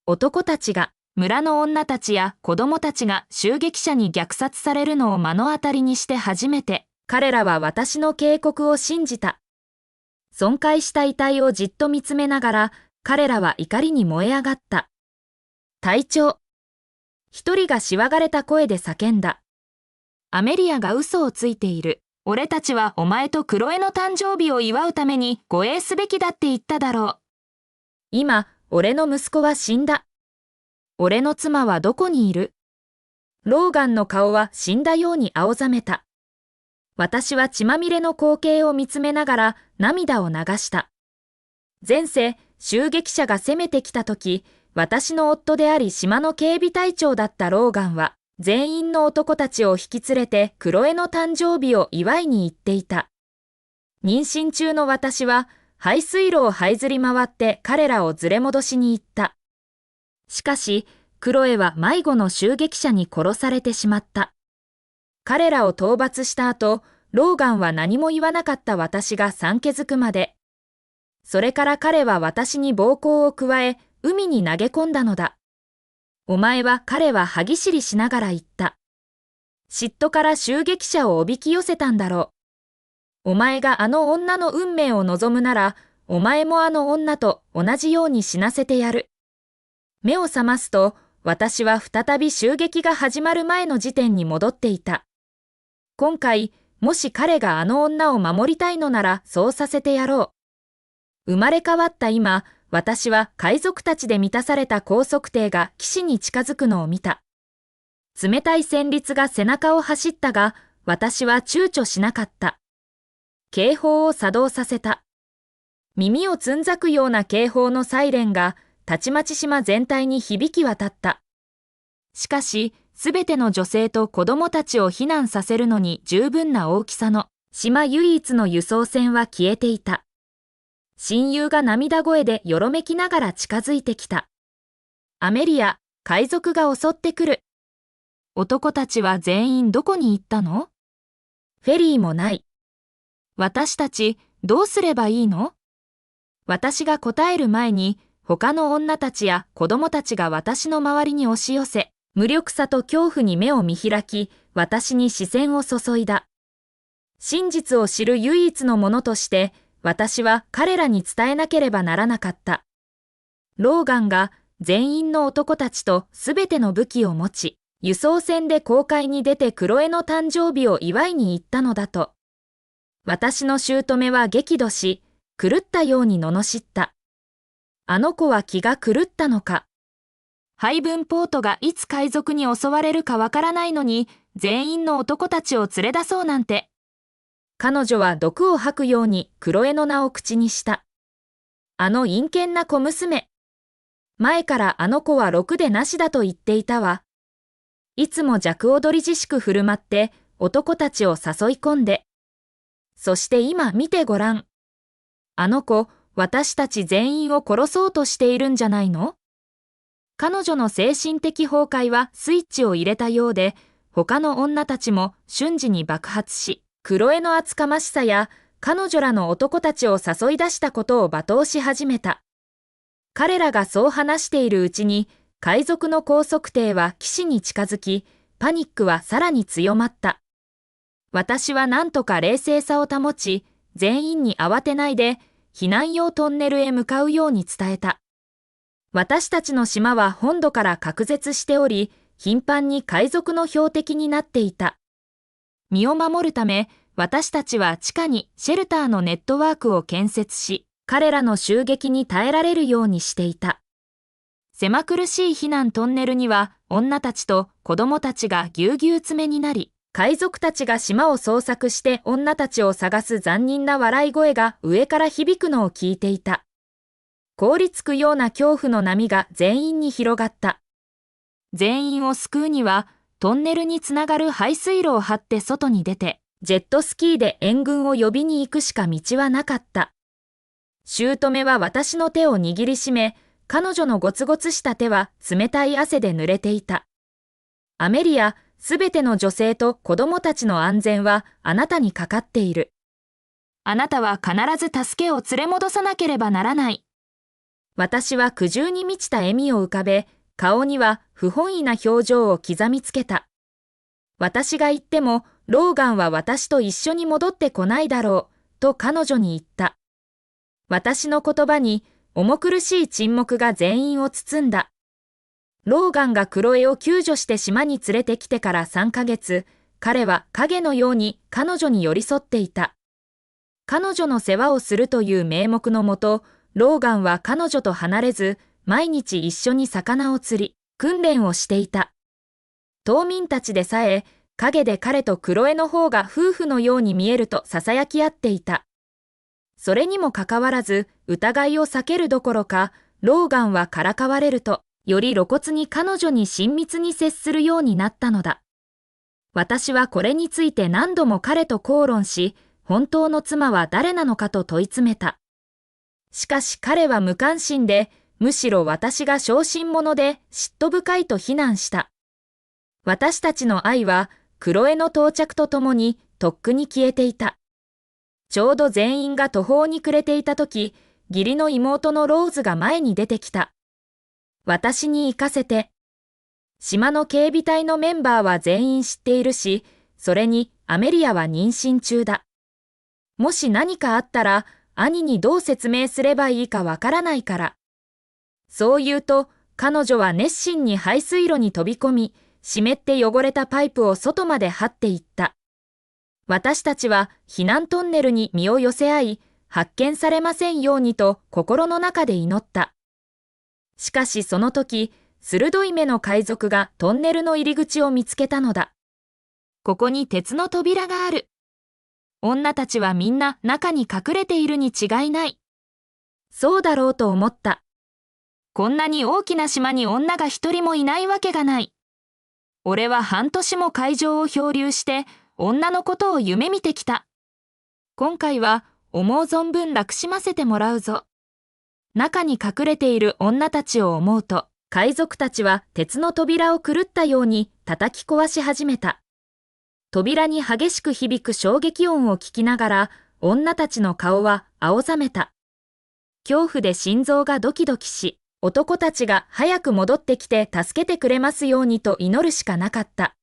男たちが、村の女たちや子供たちが襲撃者に虐殺されるのを目の当たりにして初めて、彼らは私の警告を信じた。損壊した遺体をじっと見つめながら、彼らは怒りに燃え上がった。隊長。一人がしわがれた声で叫んだ。アメリアが嘘をついている。俺たちはお前とクロエの誕生日を祝うために護衛すべきだって言っただろう。今、俺の息子は死んだ。俺の妻はどこにいる？ローガンの顔は死んだように青ざめた。私は血まみれの光景を見つめながら涙を流した。前世、襲撃者が攻めてきたとき、私の夫であり島の警備隊長だったローガンは、全員の男たちを引き連れてクロエの誕生日を祝いに行っていた。妊娠中の私は排水路を這いずり回って彼らを連れ戻しに行った。しかし、クロエは迷子の襲撃者に殺されてしまった。彼らを討伐した後、ローガンは何も言わなかった私が産気づくまで。それから彼は私に暴行を加え、海に投げ込んだのだ。彼は歯ぎしりしながら言った。嫉妬から襲撃者をおびき寄せたんだろう。お前があの女の運命を望むなら、お前もあの女と同じように死なせてやる。目を覚ますと、私は再び襲撃が始まる前の時点に戻っていた。今回、もし彼があの女を守りたいのならそうさせてやろう。生まれ変わった今、私は海賊たちで満たされた高速艇が岸に近づくのを見た。冷たい旋律が背中を走ったが、私は躊躇しなかった。警報を作動させた。耳をつんざくような警報のサイレンが、たちまち島全体に響き渡った。しかし、すべての女性と子供たちを避難させるのに十分な大きさの島唯一の輸送船は消えていた。親友が涙声でよろめきながら近づいてきた。アメリア、海賊が襲ってくる。男たちは全員どこに行ったの？フェリーもない。私たち、どうすればいいの？私が答える前に、他の女たちや子供たちが私の周りに押し寄せ、無力さと恐怖に目を見開き、私に視線を注いだ。真実を知る唯一のものとして、私は彼らに伝えなければならなかった。ローガンが全員の男たちとすべての武器を持ち、輸送船で航海に出てクロエの誕生日を祝いに行ったのだと。私の姑は激怒し、狂ったように罵った。あの子は気が狂ったのか。配分ポートがいつ海賊に襲われるかわからないのに、全員の男たちを連れ出そうなんて。彼女は毒を吐くようにクロエの名を口にした。あの陰険な小娘。前からあの子はろくでなしだと言っていたわ。いつも弱踊りじしく振る舞って男たちを誘い込んで。そして今見てごらん。あの子、私たち全員を殺そうとしているんじゃないの？彼女の精神的崩壊はスイッチを入れたようで、他の女たちも瞬時に爆発し、クロエの厚かましさや彼女らの男たちを誘い出したことを罵倒し始めた。彼らがそう話しているうちに、海賊の高速艇は岸に近づき、パニックはさらに強まった。私は何とか冷静さを保ち、全員に慌てないで、避難用トンネルへ向かうように伝えた。私たちの島は本土から隔絶しており、頻繁に海賊の標的になっていた。身を守るため、私たちは地下にシェルターのネットワークを建設し、彼らの襲撃に耐えられるようにしていた。狭苦しい避難トンネルには、女たちと子供たちがぎゅうぎゅう詰めになり、海賊たちが島を捜索して女たちを探す残忍な笑い声が上から響くのを聞いていた。凍りつくような恐怖の波が全員に広がった。全員を救うには、トンネルにつながる排水路を張って外に出て、ジェットスキーで援軍を呼びに行くしか道はなかった。姑は私の手を握りしめ、彼女のゴツゴツした手は冷たい汗で濡れていた。アメリア、すべての女性と子供たちの安全はあなたにかかっている。あなたは必ず助けを連れ戻さなければならない。私は苦渋に満ちた笑みを浮かべ、顔には不本意な表情を刻みつけた。私が言っても、ローガンは私と一緒に戻ってこないだろう、と彼女に言った。私の言葉に、重苦しい沈黙が全員を包んだ。ローガンがクロエを救助して島に連れてきてから3ヶ月、彼は影のように彼女に寄り添っていた。彼女の世話をするという名目のもと、ローガンは彼女と離れず、毎日一緒に魚を釣り、訓練をしていた。島民たちでさえ、陰で彼とクロエの方が夫婦のように見えると囁き合っていた。それにもかかわらず、疑いを避けるどころか、ローガンはからかわれると、より露骨に彼女に親密に接するようになったのだ。私はこれについて何度も彼と口論し、本当の妻は誰なのかと問い詰めた。しかし彼は無関心で、むしろ私が小心者で嫉妬深いと非難した。私たちの愛は、クロエの到着とともにとっくに消えていた。ちょうど全員が途方に暮れていたとき、義理の妹のローズが前に出てきた。私に行かせて。島の警備隊のメンバーは全員知っているし、それにアメリアは妊娠中だ。もし何かあったら、兄にどう説明すればいいかわからないから。そう言うと、彼女は熱心に排水路に飛び込み、湿って汚れたパイプを外まで張っていった。私たちは避難トンネルに身を寄せ合い、発見されませんようにと心の中で祈った。しかしその時、鋭い目の海賊がトンネルの入り口を見つけたのだ。ここに鉄の扉がある。女たちはみんな中に隠れているに違いない。そうだろうと思った。こんなに大きな島に女が一人もいないわけがない。俺は半年も海上を漂流して、女のことを夢見てきた。今回は思う存分楽しませてもらうぞ。中に隠れている女たちを思うと、海賊たちは鉄の扉を狂ったように叩き壊し始めた。扉に激しく響く衝撃音を聞きながら、女たちの顔は青ざめた。恐怖で心臓がドキドキし、男たちが早く戻ってきて助けてくれますようにと祈るしかなかった。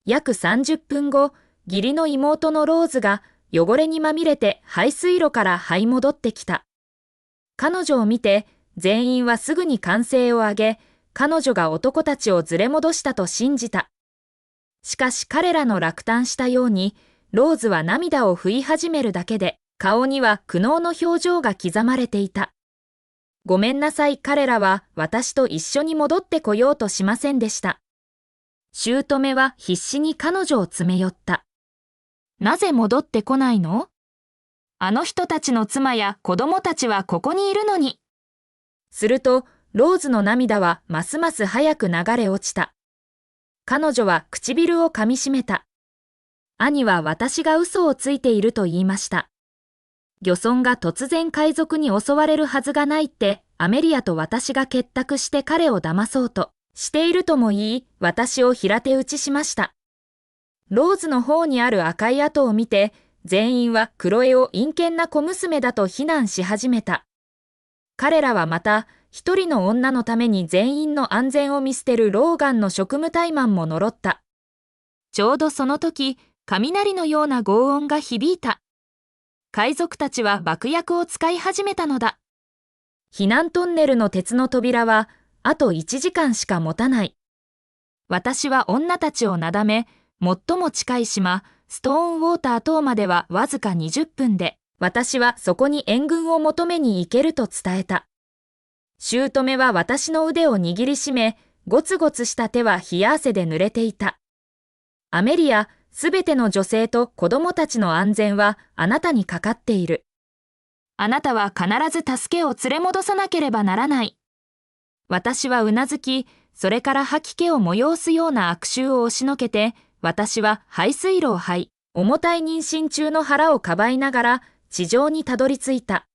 約30分後、義理の妹のローズが汚れにまみれて排水路から這い戻ってきた。彼女を見て、全員はすぐに歓声を上げ、彼女が男たちを連れ戻したと信じた。しかし彼らの落胆したように、ローズは涙を拭い始めるだけで、顔には苦悩の表情が刻まれていた。ごめんなさい、彼らは私と一緒に戻ってこようとしませんでした。姑は必死に彼女を詰め寄った。なぜ戻ってこないの？あの人たちの妻や子供たちはここにいるのに。すると、ローズの涙はますます早く流れ落ちた。彼女は唇を噛みしめた。兄は私が嘘をついていると言いました。漁村が突然海賊に襲われるはずがないって、アメリアと私が結託して彼を騙そうとしているとも言い、私を平手打ちしました。ローズの方にある赤い跡を見て、全員はクロエを陰険な小娘だと非難し始めた。彼らはまた、一人の女のために全員の安全を見捨てるローガンの職務怠慢も呪った。ちょうどその時、雷のような轟音が響いた。海賊たちは爆薬を使い始めたのだ。避難トンネルの鉄の扉は、あと1時間しか持たない。私は女たちをなだめ、最も近い島、ストーンウォーター島まではわずか20分で、私はそこに援軍を求めに行けると伝えた。姑は私の腕を握りしめ、ゴツゴツした手は冷や汗で濡れていた。アメリア、すべての女性と子供たちの安全はあなたにかかっている。あなたは必ず助けを連れ戻さなければならない。私はうなずき、それから吐き気を催すような悪臭を押しのけて、私は排水路を這い、重たい妊娠中の腹をかばいながら地上にたどり着いた。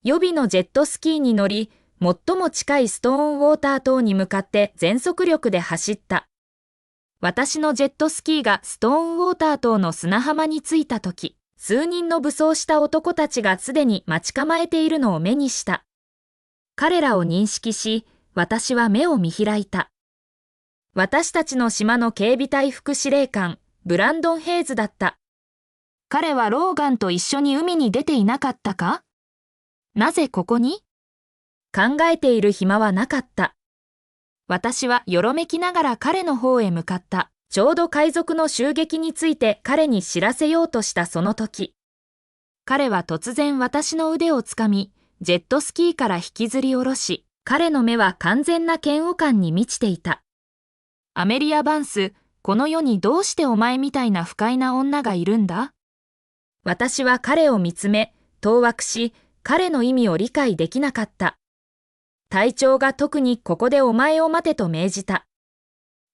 予備のジェットスキーに乗り、最も近いストーンウォーター島に向かって全速力で走った。私のジェットスキーがストーンウォーター島の砂浜に着いたとき、数人の武装した男たちがすでに待ち構えているのを目にした。彼らを認識し、私は目を見開いた。私たちの島の警備隊副司令官、ブランドン・ヘイズだった。彼はローガンと一緒に海に出ていなかったか？なぜここに？考えている暇はなかった。私はよろめきながら彼の方へ向かった。ちょうど海賊の襲撃について彼に知らせようとしたその時。彼は突然私の腕をつかみ、ジェットスキーから引きずり下ろし、彼の目は完全な嫌悪感に満ちていた。アメリア・バンス、この世にどうしてお前みたいな不快な女がいるんだ？私は彼を見つめ、当惑し、彼の意味を理解できなかった。隊長が特にここでお前を待てと命じた。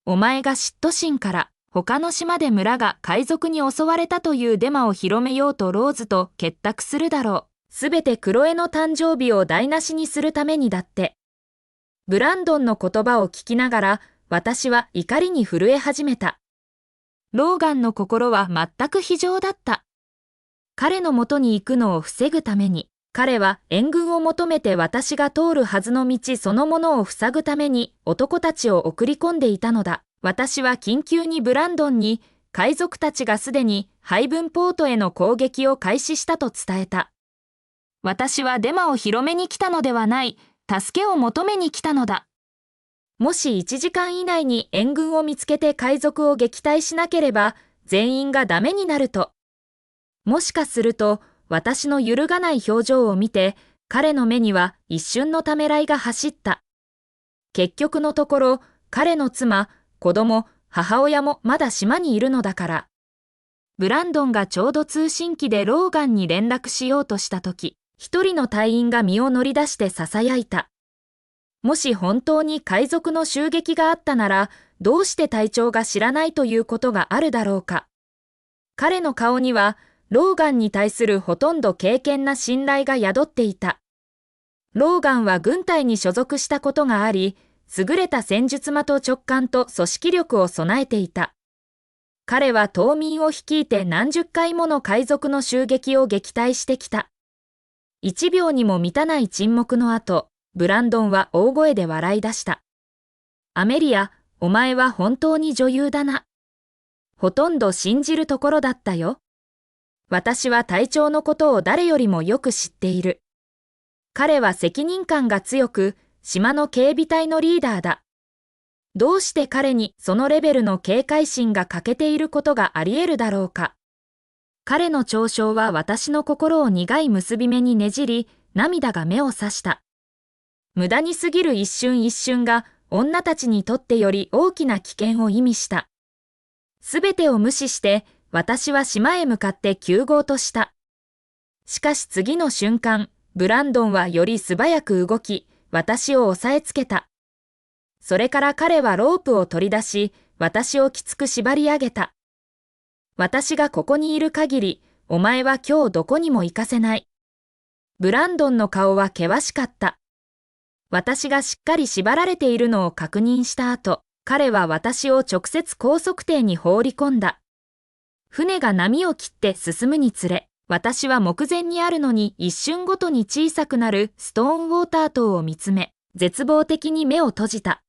お前が嫉妬心から他の島で村が海賊に襲われたというデマを広めようとローズと結託するだろう。すべてクロエの誕生日を台無しにするためにだって。ブランドンの言葉を聞きながら私は怒りに震え始めた。ローガンの心は全く非情だった。彼の元に行くのを防ぐために、彼は援軍を求めて私が通るはずの道そのものを塞ぐために男たちを送り込んでいたのだ。私は緊急にブランドンに海賊たちがすでにハイブンポートへの攻撃を開始したと伝えた。私はデマを広めに来たのではない、助けを求めに来たのだ。もし1時間以内に援軍を見つけて海賊を撃退しなければ全員がダメになると。もしかすると私の揺るがない表情を見て彼の目には一瞬のためらいが走った。結局のところ彼の妻、子供、母親もまだ島にいるのだから。ブランドンがちょうど通信機でローガンに連絡しようとしたとき、一人の隊員が身を乗り出して囁いた。もし本当に海賊の襲撃があったなら、どうして隊長が知らないということがあるだろうか。彼の顔には、ローガンに対するほとんど敬虔な信頼が宿っていた。ローガンは軍隊に所属したことがあり、優れた戦術間と直感と組織力を備えていた。彼は島民を率いて何十回もの海賊の襲撃を撃退してきた。1秒にも満たない沈黙の後、ブランドンは大声で笑い出した。アメリア、お前は本当に女優だな。ほとんど信じるところだったよ。私は隊長のことを誰よりもよく知っている。彼は責任感が強く、島の警備隊のリーダーだ。どうして彼にそのレベルの警戒心が欠けていることがあり得るだろうか。彼の嘲笑は私の心を苦い結び目にねじり、涙が目を刺した。無駄に過ぎる一瞬一瞬が女たちにとってより大きな危険を意味した。すべてを無視して私は島へ向かって急号とした。しかし次の瞬間、ブランドンはより素早く動き、私を押さえつけた。それから彼はロープを取り出し、私をきつく縛り上げた。私がここにいる限り、お前は今日どこにも行かせない。ブランドンの顔は険しかった。私がしっかり縛られているのを確認した後、彼は私を直接高速艇に放り込んだ。船が波を切って進むにつれ、私は目前にあるのに一瞬ごとに小さくなるストーンウォーター島を見つめ、絶望的に目を閉じた。